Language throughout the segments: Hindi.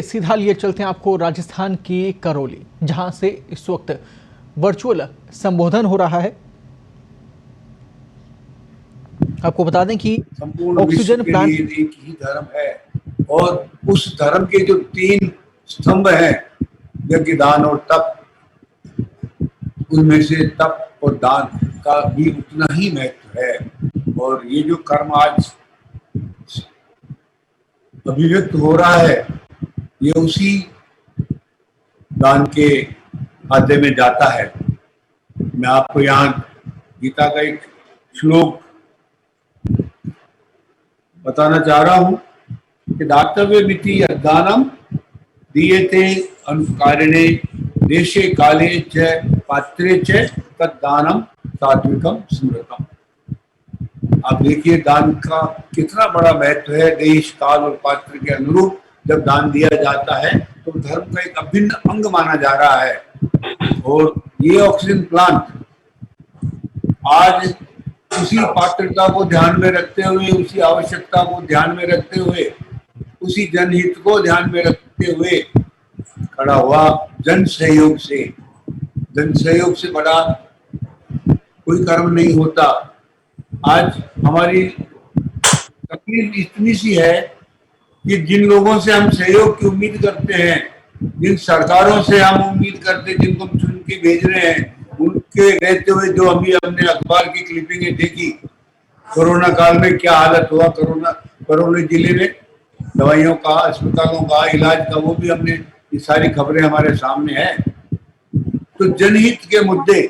सीधा लिए चलते हैं आपको राजस्थान की करौली, जहां से इस वक्त वर्चुअल संबोधन हो रहा है। आपको बता दें कि ऑक्सीजन प्लांट एक ही धर्म है और उस धर्म के जो 3 स्तंभ हैं, यज्ञ, दान और तप, उनमें से तप और दान का भी उतना ही महत्व है। और ये जो कर्म आज अभिव्यक्त हो रहा है, ये उसी दान के खाते में जाता है। मैं आपको यहाँ गीता का एक श्लोक बताना चाह रहा हूं कि दातव्य मिति यद्दानम दीयते अनुकारिणे देशे काले च पात्रे च तद्दानम सात्विकम स्मृतम। आप देखिए दान का कितना बड़ा महत्व है। देश, काल और पात्र के अनुरूप जब दान दिया जाता है तो धर्म का एक अभिन्न अंग माना जा रहा है। और ये ऑक्सीजन प्लांट आज उसी पात्रता को ध्यान में रखते हुए, उसी आवश्यकता को ध्यान में रखते हुए, उसी जनहित को ध्यान में रखते हुए खड़ा हुआ। जन सहयोग से बड़ा कोई कर्म नहीं होता। आज हमारी तकलीफ इतनी सी है कि जिन लोगों से हम सहयोग की उम्मीद करते हैं, जिन सरकारों से हम उम्मीद करते हैं, जिनको हम चुन के भेज रहे हैं, उनके रहते हुए जो अभी हमने अखबार की क्लिपिंगें देखी, कोरोना काल में क्या हालत हुआ करौली जिले में, दवाइयों का, अस्पतालों का, इलाज का, वो भी हमने, ये सारी खबरें हमारे सामने हैं। तो जनहित के मुद्दे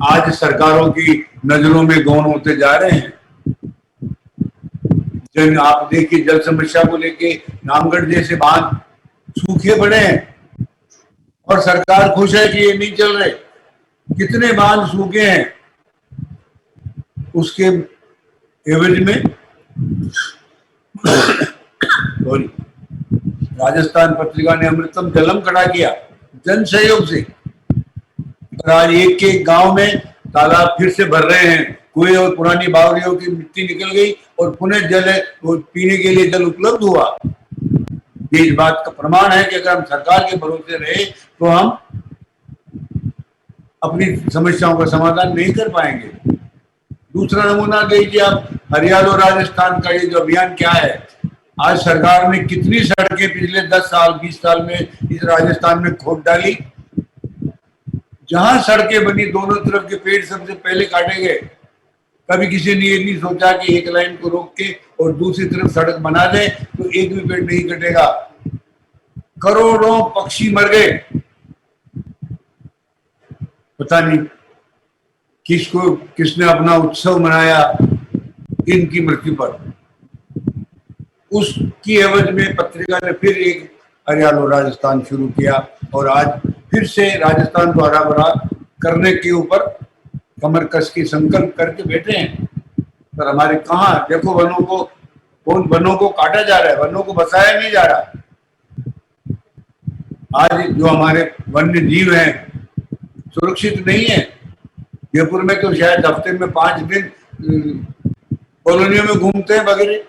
आज सरकारों की नजरों में गौण होते जा रहे हैं। आप देखिए, जल समस्या को लेके रामगढ़ जैसे बांध सूखे पड़े हैं और सरकार खुश है कि ये नहीं चल रहे। कितने बांध सूखे हैं, उसके एवज में राजस्थान पत्रिका ने अमृतम जलम खड़ा किया जन सहयोग से। और आज एक गांव में तालाब फिर से भर रहे हैं, कुएं और पुरानी बावड़ियों की मिट्टी निकल गई और पुनः जल पीने के लिए जल उपलब्ध हुआ। ये इस बात का प्रमाण है कि अगर हम सरकार के भरोसे रहे तो हम अपनी समस्याओं का समाधान नहीं कर पाएंगे। दूसरा नमूना देखिए आप, हरियाणा और राजस्थान का ये जो अभियान क्या है। आज सरकार ने कितनी सड़कें पिछले 10 साल 20 साल में इस राजस्थान में खोद डाली। जहां सड़कें बनी, दोनों तरफ के पेड़ सबसे पहले काटे गए। कभी किसी ने ये नहीं सोचा कि एक लाइन को रोक के और दूसरी तरफ सड़क बना दे तो एक भी पेड़ नहीं कटेगा। करोड़ों पक्षी मर गए। पता नहीं किसने अपना उत्सव मनाया इनकी मृत्यु पर। उसकी एवज में पत्रिका ने फिर एक हरियाणा और राजस्थान शुरू किया और आज फिर से राजस्थान को हरा भरा करने के ऊपर कमर कस के संकल्प करके बैठे हैं। पर हमारे कहाँ देखो, वनों को काटा जा रहा है, वनों को बसाया नहीं जा रहा। आज जो हमारे वन्य जीव हैं सुरक्षित नहीं है। जयपुर में तो शायद हफ्ते में 5 दिन कॉलोनियों में घूमते हैं वगैरह।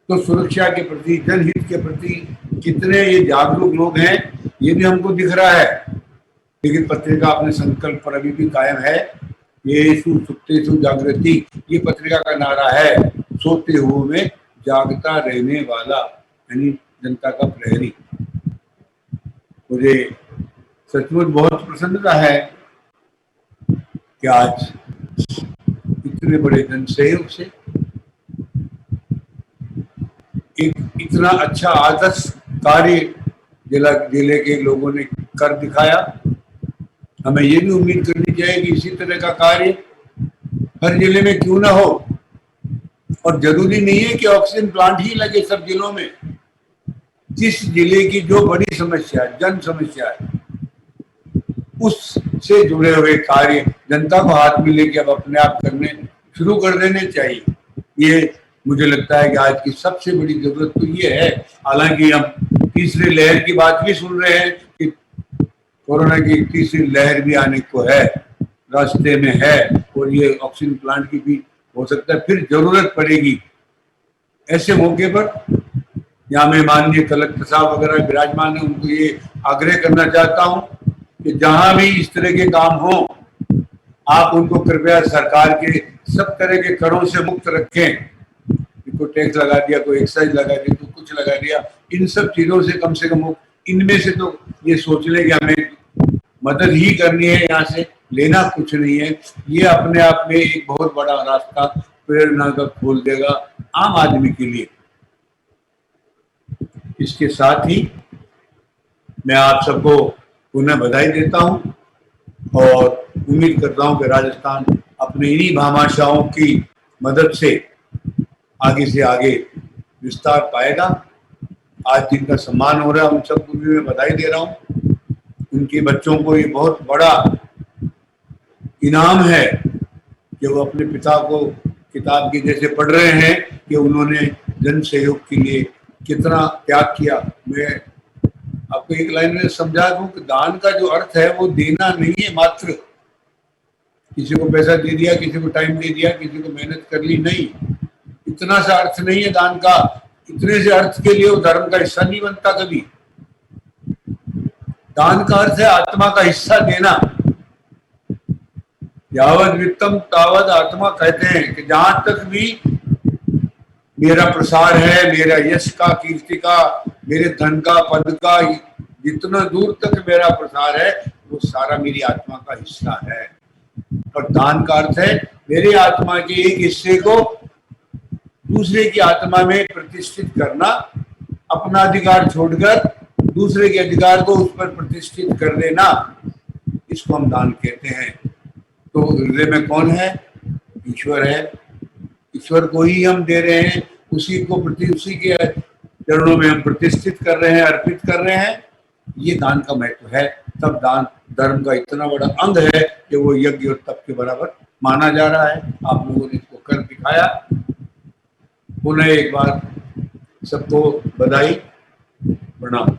तो सुरक्षा के प्रति, जनहित के प्रति कितने ये जागरूक लोग हैं, ये भी हमको दिख रहा है। लेकिन पत्रिका अपने संकल्प पर अभी भी कायम है। येषु सुप्तेषु जागृति, ये पत्रिका का नारा है। सोते हुए में जागता रहने वाला, यानी जनता का प्रहरी। मुझे सचमुच बहुत प्रसन्नता है कि आज इतने बड़े जन सहयोग से एक इतना अच्छा आदर्श कार्य जिले के लोगों ने कर दिखाया। हमें ये भी उम्मीद करनी चाहिए कि इसी तरह का कार्य हर जिले में क्यों ना हो। और जरूरी नहीं है कि ऑक्सीजन प्लांट ही लगे सब जिलों में। जिस जिले की जो बड़ी समस्या है, जन समस्या है, उससे जुड़े हुए कार्य जनता को हाथ में लेके अब अपने आप करने शुरू कर देने चाहिए। ये मुझे लगता है कि आज की सबसे बड़ी जरूरत तो ये है। हालांकि हम तीसरी लहर की बात भी सुन रहे हैं कि कोरोना की तीसरी लहर भी आने को है, रास्ते में है, और ये ऑक्सीजन प्लांट की भी हो सकता है फिर जरूरत पड़ेगी। ऐसे मौके पर यहाँ मैं माननीय कलेक्टर साहब वगैरह विराजमान है, उनको ये आग्रह करना चाहता हूँ कि जहां भी इस तरह के काम हो आप उनको कृपया सरकार के सब तरह के करों से मुक्त रखें। कोई टैक्स लगा दिया, कोई एक्साइज लगा दिया, तो कुछ लगा दिया, इन सब चीजों से कम से कम इनमें से तो ये सोच ले कि हमें मदद ही करनी है, यहाँ से लेना कुछ नहीं है। ये अपने आप में एक बहुत बड़ा रास्ता प्रेरणा का खोल देगा आम आदमी के लिए। इसके साथ ही मैं आप सबको पुनः बधाई देता हूं और उम्मीद करता हूं कि राजस्थान अपने इन्हीं भामाशाहों की मदद से आगे विस्तार पाएगा। आज जिनका सम्मान हो रहा है उन सबको भी मैं बधाई दे रहा हूं। उनके बच्चों को ये बहुत बड़ा इनाम है कि वो अपने पिता को किताब की जैसे पढ़ रहे हैं कि उन्होंने जन सहयोग के लिए कितना त्याग किया। मैं आपको एक लाइन में समझा दूं कि दान का जो अर्थ है वो देना नहीं है मात्र, किसी को पैसा दे दिया, किसी को टाइम दे दिया, किसी को मेहनत कर ली, नहीं, इतना सा अर्थ नहीं है दान का। इतने से अर्थ के लिए वो धर्म का हिस्सा नहीं बनता कभी। दान का अर्थ है आत्मा का हिस्सा देना। यावद वित्तम तावद आत्मा कहते हैं कि जहां तक भी मेरा प्रसार है, मेरा यश का, कीर्ति का, मेरे धन का, पद का, जितना दूर तक मेरा प्रसार है वो सारा मेरी आत्मा का हिस्सा है। और दान का अर्थ है मेरी आत्मा के एक हिस्से को दूसरे की आत्मा में प्रतिष्ठित करना, अपना अधिकार छोड़कर दूसरे के अधिकार को उस पर प्रतिष्ठित कर देना, इसको हम दान कहते हैं। तो हृदय में कौन है? ईश्वर है। ईश्वर को ही हम दे रहे हैं, उसी के चरणों में हम प्रतिष्ठित कर रहे हैं, अर्पित कर रहे हैं। ये दान का महत्व है। तब दान धर्म का इतना बड़ा अंग है कि वो यज्ञ और तप के बराबर माना जा रहा है। आप लोगों ने इसको कर दिखाया। पुनः एक बार सबको बधाई, प्रणाम।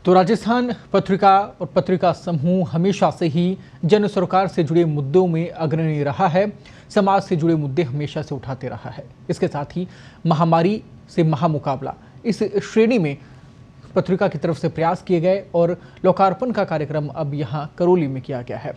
तो राजस्थान पत्रिका और पत्रिका समूह हमेशा से ही जन सरोकार से जुड़े मुद्दों में अग्रणी रहा है, समाज से जुड़े मुद्दे हमेशा से उठाते रहा है। इसके साथ ही महामारी से महामुकाबला, इस श्रेणी में पत्रिका की तरफ से प्रयास किए गए और लोकार्पण का कार्यक्रम अब यहाँ करौली में किया गया है।